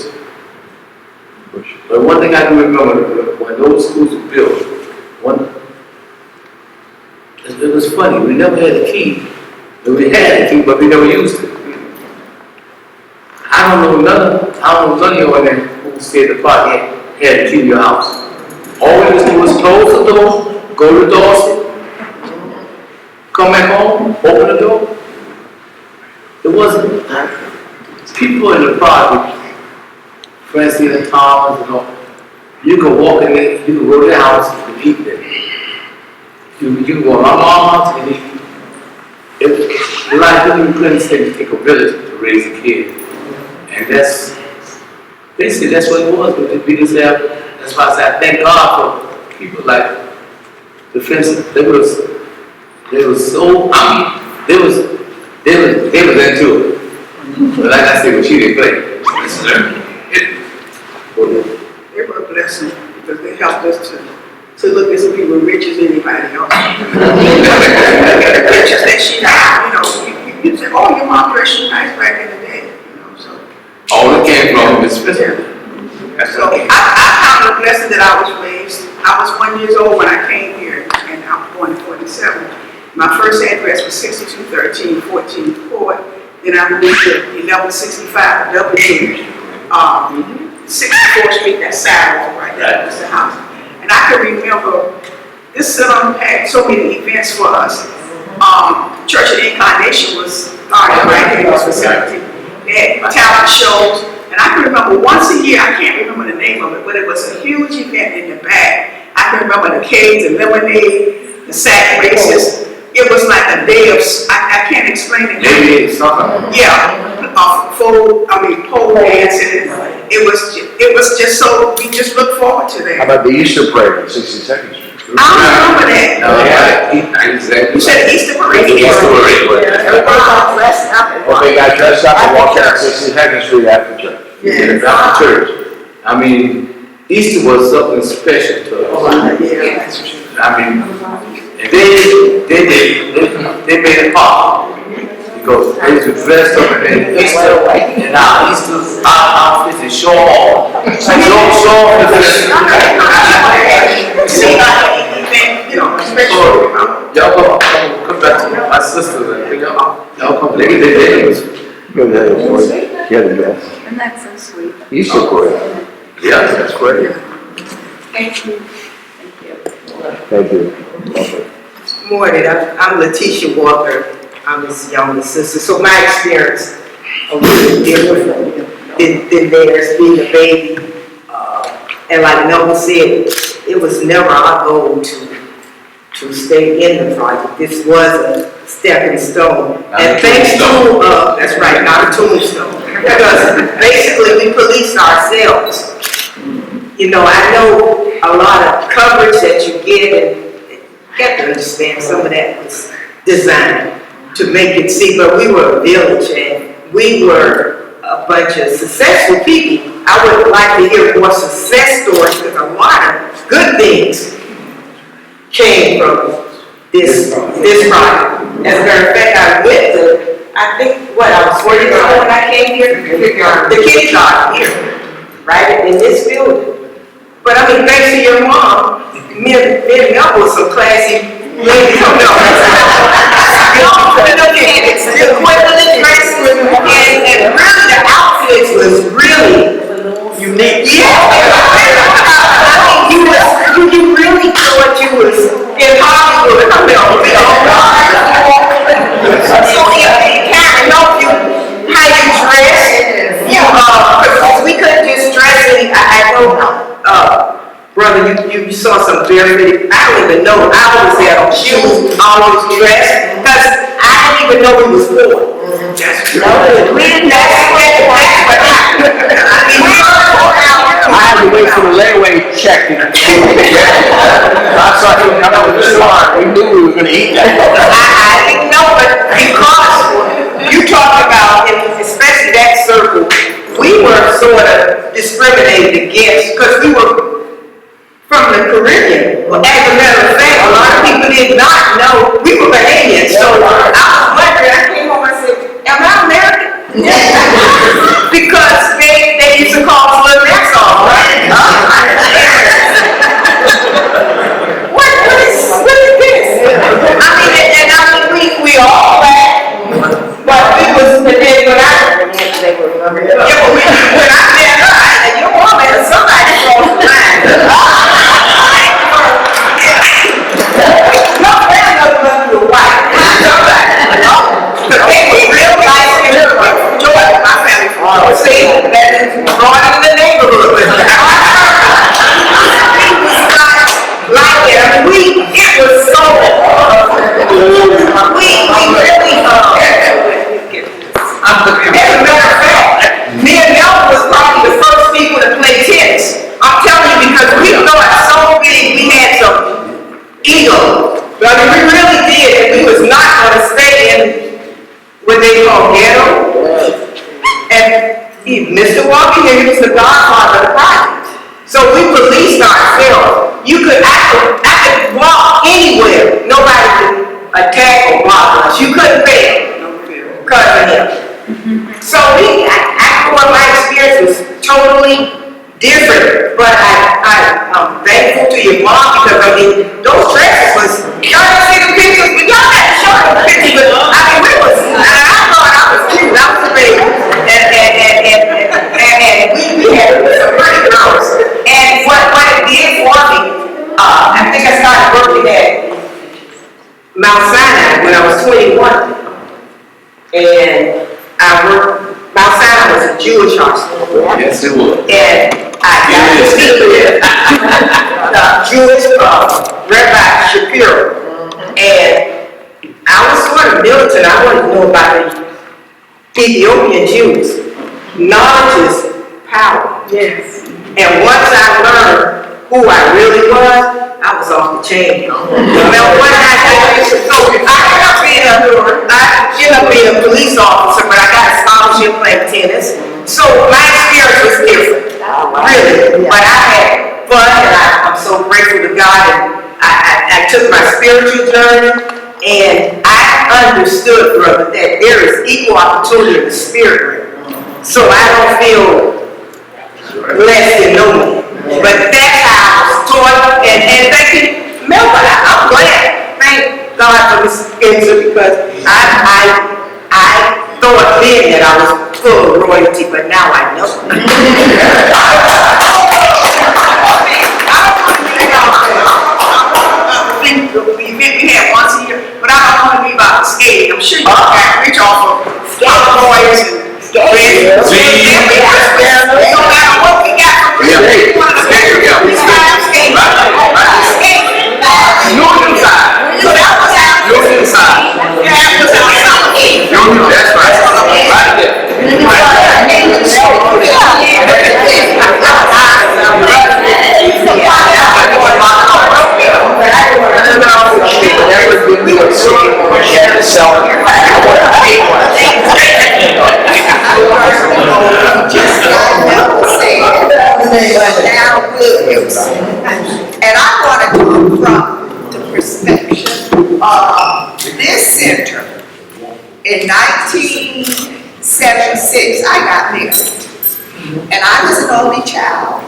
But one thing I do remember, when those schools were built, it was funny. We never had a key. We had a key, but we never used it. I don't know none of you on there who stayed apart had a key in your house. All we used to do was close the door, go to the door, come back home, open the door. It wasn't people in the project, Francine and Thomas, you know, you can walk in there, you can go to their house and eat there. You can go to my mom's house and eat. It's like you couldn't say to take a village to raise a kid. And that's basically that's what it was. We just have, that's why I say I thank God for people like the Fenster. They was so, I mean, they was into it. But like I said, when she didn't play. They were a blessing because they helped us to look at some people rich as anybody else. The pictures that she had, you know, you say, oh, your mom dressed you nice back in the day, you know, so. All it came from Miss Fenster. So I found a blessing that I was raised. I was 1 year old when I came here, and I'm born in 47. My first address was 6213 14th Court. Then I moved to 1165 W. 64th Street, that sidewalk right there, was the house. And I can remember this salon had so many events for us. Church of the Incarnation was started right here in this facility. They had talent shows. And I can remember once a year, I can't remember the name of it, but it was a huge event in the back. I can remember the cakes and lemonade, the sack races. It was like a day of, I can't explain it. Maybe something. Yeah, pole dancing. It was just so, we just look forward to that. How about the Easter parade on 62nd Street? I don't remember that. Exactly. You said the Easter parade? Easter parade. Everybody got dressed up and Well, they got dressed up and walked down 62nd Street after church. Yeah. After church. I mean, Easter was something special to us. Yeah, that's true. I mean, and they made it pop. Because they used to dress up in Easter, and our Easter outfits and show off. You know, especially. Y'all come back to my sister. Y'all come. They was. Go ahead, boy. Get a dress. And that's so sweet. Easter parade. Yeah, that's great. Thank you. Thank you. Morning, I'm Letitia Walker. I'm his younger sister. So my experience a little different than theirs, being a baby. And like Melvin said, it was never our goal to stay in the project. This was a stepping stone. And thanks to, that's right, not a tombstone. Because basically we police ourselves. You know, I know a lot of coverage that you get, and you have to understand some of that was designed to make it see, but we were a village and we were a bunch of successful people. I would like to hear more success stories because a lot of good things came from this project. As a matter of fact, I went to, I think, I was 40 years old when I came here. The kindergarten here, right in this building. But I mean, thanks to your mom, me and Mel was some classy ladies. The equivalent dresses and really the outfits was really unique. Yeah. I mean, you really thought you was in Hollywood. So it kind of helped you how you dress. Because we couldn't just dress I know, brother, you saw some very, I even know I was there. She was always dressed, because I didn't even know he was born. That's true. That's what happened. I mean, I had to wait for the layaway check. I saw him come up with the store. We knew we were gonna eat that. I didn't know, but because you talked about, and especially that circle, we were sort of discriminated against because we were from the Caribbean. Well, as a matter of fact, a lot of people did not know we were Bahamian. So I was wondering, I came home and said, am I American? Because they used to call us Little Nassau, right? What is this? I mean, we all black, but it was, and then when I met her, I said, your woman is somebody crossed the line. No, that's nothing to white. Somebody, you know? Because they were real nice and from Georgia, my family from Georgia. See, that is growing in the neighborhood. It was not like that. It was so, we really, as a matter of fact, me and Melvin was probably the first people to play tennis. I'm telling you, because we thought so big, we had some ego. But I mean, we really did, and we was not going to stay in what they call ghetto. And Mr. Walker here, he was the godfather of the project. So we policed ourselves. I could walk anywhere. Nobody could attack or bother us. You couldn't fail because of him. So my experience was totally different. But I'm thankful to your mom because I mean, those dresses was, y'all didn't see the pictures, but y'all had to show the pictures. But I mean, I thought I was cute. I was a baby. And we had some pretty girls. And what it did for me, I think I started working at Mount Sinai when I was 21. And I worked, Mount Sinai was a Jewish hospital. Yes, it was. And I got to speak with the Jewish Rabbi Shapiro. And I was sort of militant. I wanted to know about the Ethiopian Jews. Knowledge is power. Yes. And once I learned who I really was, I was off the chain. No matter what I did, so I ended up being a police officer, but I got a scholarship playing tennis. So my experience was different, really. But I had fun, and I'm so grateful to God. And I took my spiritual journey, and I understood, brother, that there is equal opportunity in the spirit realm. So I don't feel less than no one. But that's how I was taught, and thank you, Melvin. I'm glad. Thank God for this answer, because I thought then that I was full of royalty, but now I know. We had once a year, but I don't want to be about skating. I'm sure you can reach off of boys and skating. No matter what we got from skating. Northern side. So that was out. Northern side. Yeah, that was out. That's right. Right there. And I want to come from the perspective of this center. In 1976, I got married. And I was an only child.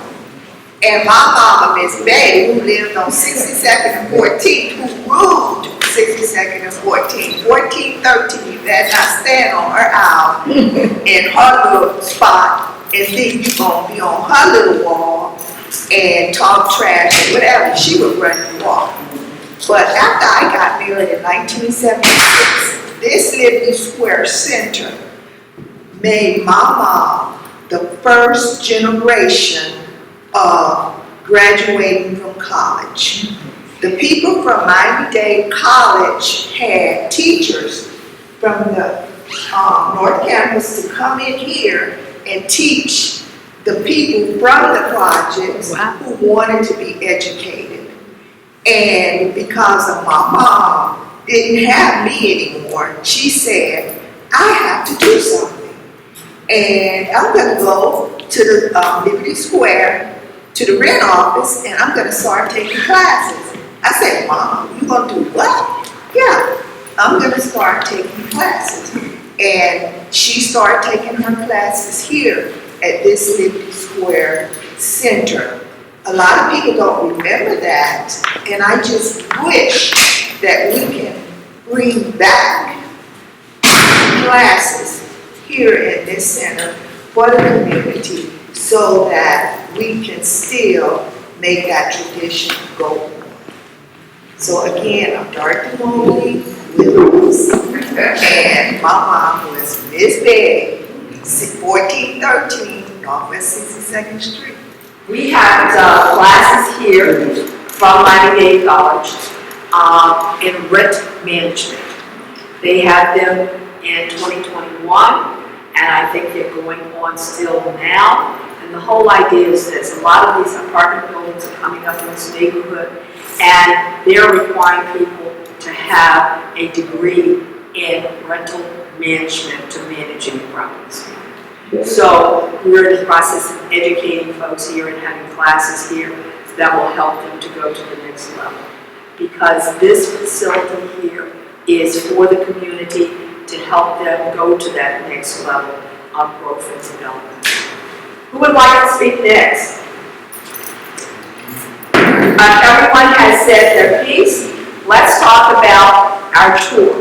And my mama, Miss Betty, who lived on 62nd and 14th, who ruled 62nd and 14th, 13th, you better not stand on her aisle in her little spot, and then you're going to be on her little wall and talk trash or whatever. She would run the wall. But after I got married in 1976, this Liberty Square Center made my mom the first generation of graduating from college. The people from Miami-Dade College had teachers from the North Campus to come in here and teach the people from the projects who wanted to be educated. And because of my mom didn't have me anymore, she said, I have to do something. And I'm gonna go to the Liberty Square, to the rent office, and I'm gonna start taking classes. I said, Mom, you gonna do what? Yeah, I'm gonna start taking classes. And she started taking her classes here at this Liberty Square Center. A lot of people don't remember that, and I just wish that we can bring back classes here in this center for the community so that we can still make that tradition go on. So again, I'm Dorothy Mobley with and my mom was Miss Betty, 1413 Northwest 62nd Street. We have classes here from Miami-Dade College in rent management. They have them in 2021, and I think they're going on still now. And the whole idea is this: a lot of these apartment buildings are coming up in this neighborhood, and they're requiring people to have a degree in rental management to manage any properties. So we're in the process of educating folks here and having classes here that will help them to go to the next level. Because this facility here is for the community to help them go to that next level of growth and development. Who would like to speak next? Everyone has said their piece. Let's talk about our tour.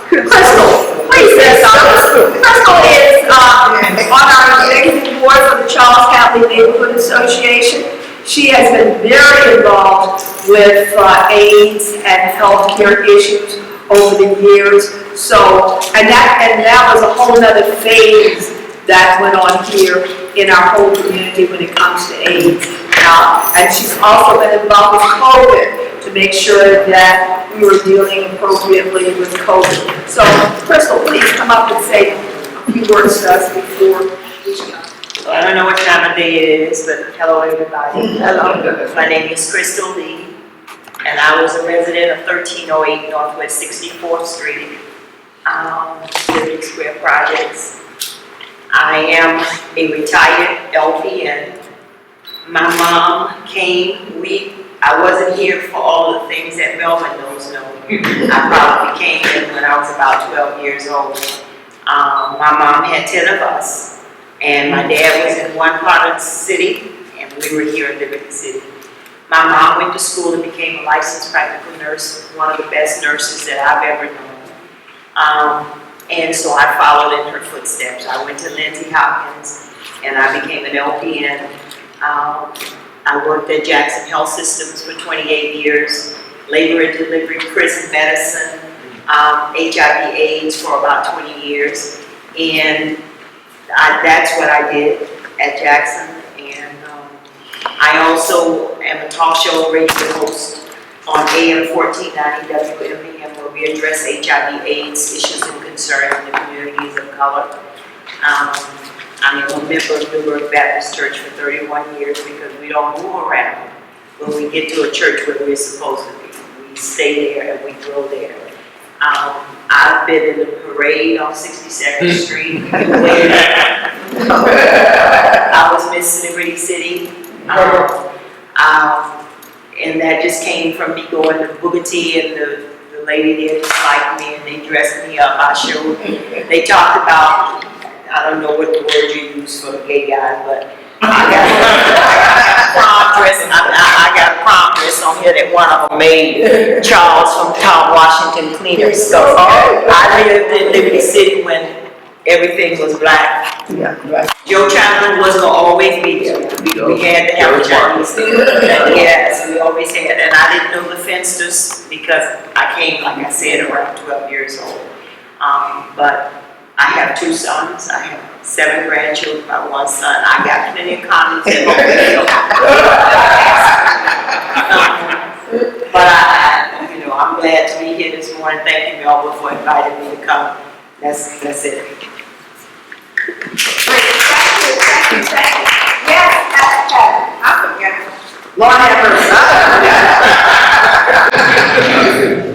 Crystal, please say something. Crystal is on our executive board for the Charles County Neighborhood Association. She has been very involved with AIDS and healthcare issues over the years. So, and that was a whole other phase that went on here in our whole community when it comes to AIDS. And she's also been involved with COVID to make sure that we were dealing appropriately with COVID. So, Crystal, please come up and say a few words to us before we start. So I don't know what time of day it is, but hello everybody. Hello. My name is Crystal Lee, and I was a resident of 1308 Northwest 64th Street, Liberty Square Projects. I am a retired LPN. My mom came, I wasn't here for all the things that Melvin knows know. I probably came in when I was about 12 years old. My mom had 10 of us, and my dad was in one part of the city, and we were here in Liberty City. My mom went to school and became a licensed practical nurse, one of the best nurses that I've ever known. And so I followed in her footsteps. I went to Lindsay Hopkins, and I became an LPN. I worked at Jackson Health Systems for 28 years, labor and delivery, prison medicine, HIV/AIDS for about 20 years. And that's what I did at Jackson. And I also am a talk show radio host on AM 1490 WMEM, where we address HIV/AIDS issues and concerns in the communities of color. I'm a member of Newark Baptist Church for 31 years because we don't move around when we get to a church where we're supposed to be. We stay there and we grow there. I've been in the parade on 62nd Street when I was Miss Liberty City. And that just came from me going to Booker T, and the lady there just liked me and they dressed me up. They talked about, I don't know what the word you use for a gay guy, but I got a prom dress. I got a prom dress on here that one of them made, Charles from Tom Washington Cleaners. So I lived in Liberty City when everything was black. Yeah, right. Joe China wasn't gonna always be there. We had to have a Chinese there. Yes, we always had, and I didn't know the Fensters because I came, like I said, around 12 years old. But I have 2 sons. I have 7 grandchildren by 1 son. I got plenty of condoms at home. But I'm glad to be here this morning. Thank you, Melba, for inviting me to come. That's it. Thank you. Yes, I forgot. Lord have mercy.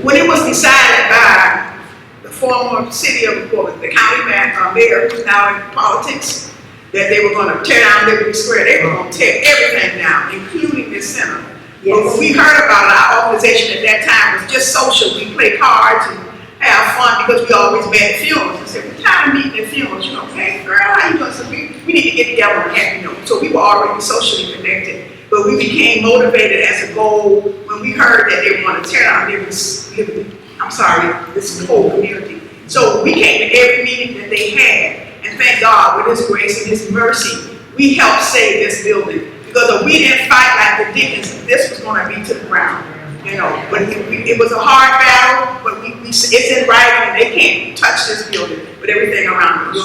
When it was decided by the former city of, the county mayor, who's now in politics, that they were gonna tear down Liberty Square, they were gonna tear everything down, including this center. But when we heard about it, our organization at that time was just social. We play cards and have fun because we always met at funerals. I said, we're tired of meeting at funerals, hey girl, how you doing? So we need to get together on a happy note. So we were already socially connected. But we became motivated as a goal when we heard that they were going to tear down this whole community. So we came to every meeting that they had, and thank God, with His grace and His mercy, we helped save this building. Because if we didn't fight like the Dickens, this was going to be to the ground. But it was a hard battle, but it's in writing, and they can't touch this building, but everything around it.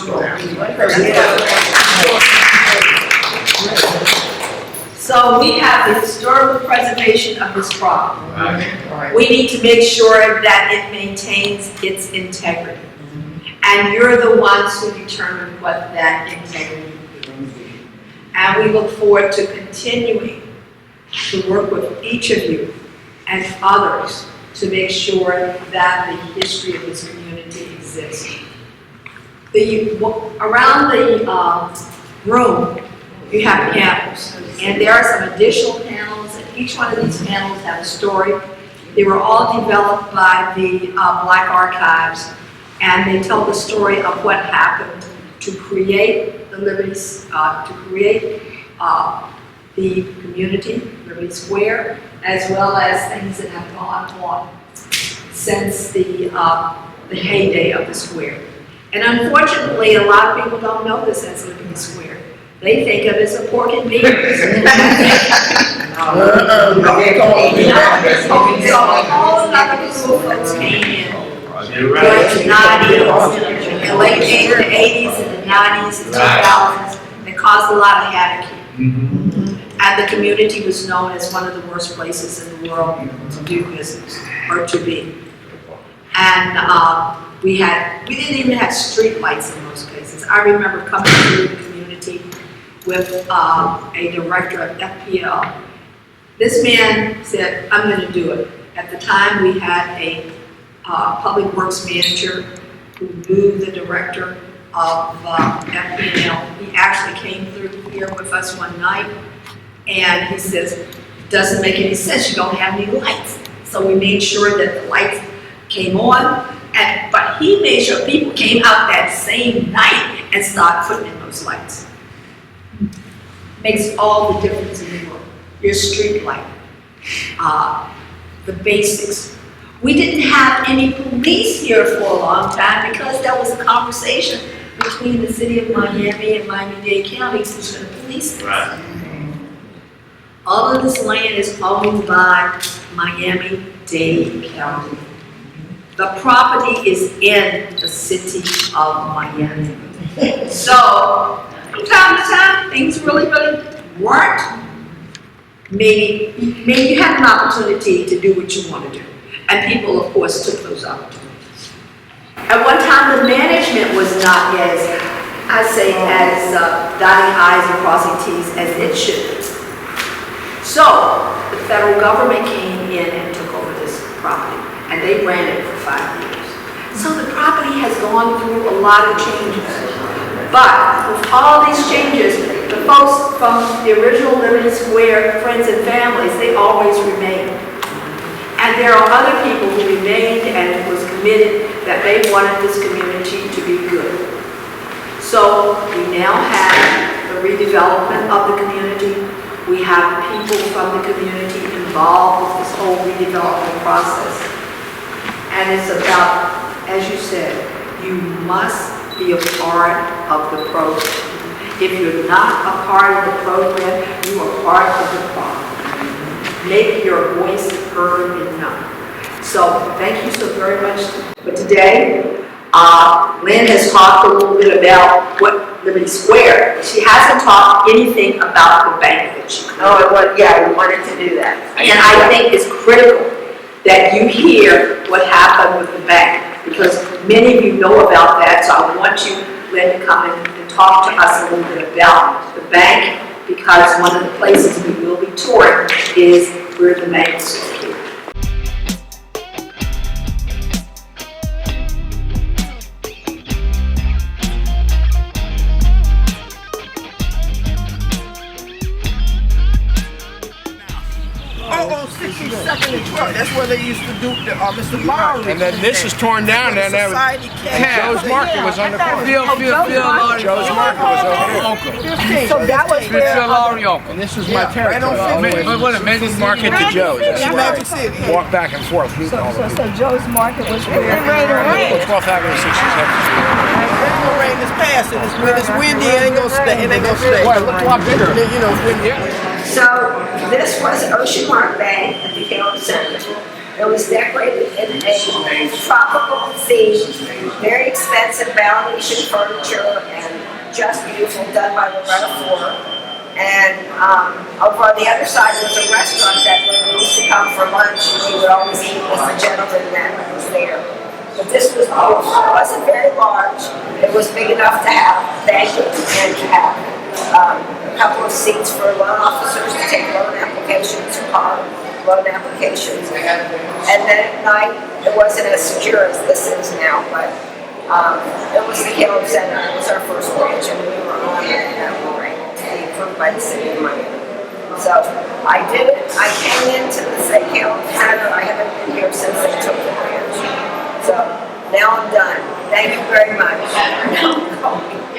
So we have the historical preservation of this property. We need to make sure that it maintains its integrity. And you're the ones who determine what that integrity is. And we look forward to continuing to work with each of you and others to make sure that the history of this community exists. Around the room, you have panels, and there are some additional panels, and each one of these panels have a story. They were all developed by the Black Archives, and they tell the story of what happened to create the the community, Liberty Square, as well as things that have gone on since the heyday of the square. And unfortunately, a lot of people don't know this as Liberty Square. They think of it as a pork and beans. So all other little folks came in during the 90s, the late 80s and the 90s and 2000s, and caused a lot of havoc here. And the community was known as one of the worst places in the world to do business or to be. And we didn't even have street lights in most cases. I remember coming through the community with a director of FPL. This man said, I'm going to do it. At the time, we had a public works manager who knew the director of FPL. He actually came through here with us one night, and he says, it doesn't make any sense, you don't have any lights. So we made sure that the lights came on, but he made sure people came out that same night and started putting in those lights. Makes all the difference in the world. Your street light, the basics. We didn't have any police here for a long time because there was a conversation between the city of Miami and Miami-Dade County who's going to police this. Right. All of this land is owned by Miami-Dade County. The property is in the city of Miami. So, from time to time, things really weren't. Maybe you had an opportunity to do what you want to do. And people, of course, took those opportunities. At one time, the management was not as dotting I's and crossing T's as it should be. So, the federal government came in and took over this property, and they ran it for 5 years. So the property has gone through a lot of changes. But with all these changes, the folks from the original Liberty Square, friends and families, they always remained. And there are other people who remained and was committed that they wanted this community to be good. So we now have the redevelopment of the community. We have people from the community involved with this whole redevelopment process. And it's about, as you said, you must be a part of the program. If you're not a part of the program, you are part of the problem. Make your voice heard and known. So thank you so very much for today. Lynn has talked a little bit about what Liberty Square. She hasn't talked anything about the bank that she created. We wanted to do that. And I think it's critical that you hear what happened with the bank, because many of you know about that, so I want you, Lynn, to come in and talk to us a little bit about the bank, because one of the places we will be touring is where the bank is located. Oh, 62nd and 12th, that's where they used to do the, Mr. Lowry. And then this is torn down, and then Society Joe's Market was on the corner. Joe's Market was over there. So that was Phil Lowry Uncle. And this is my territory. But what a Men's Market to Joe's. That's Magic City. Walk back and forth. So Joe's Market was where? 12th Avenue, 67th Street. The rain is passing, when it's windy, it ain't gonna stay, it ain't gonna stay. Boy, it looked a lot bigger. You know, it's windy. So this was Ocean Mark Bank at the Caleb Center. It was decorated in a tropical theme, very expensive Balinesian furniture, and just beautiful, done by Loretta Ford. And over on the other side was a restaurant that when we used to come for lunch, we would always eat with the gentleman that was there. But this was beautiful. It wasn't very large. It was big enough to have banquet and to have a couple of seats for loan officers to take loan applications, car loan applications. And then at night, it wasn't as secure as this is now, but it was the Caleb Center. It was our first branch, and we were on it, and we were able to be approved by the city of Miami. So I did it. I came into the Caleb Center. I haven't been here since they took the branch. So now I'm done. Thank you very much. Now I'm going.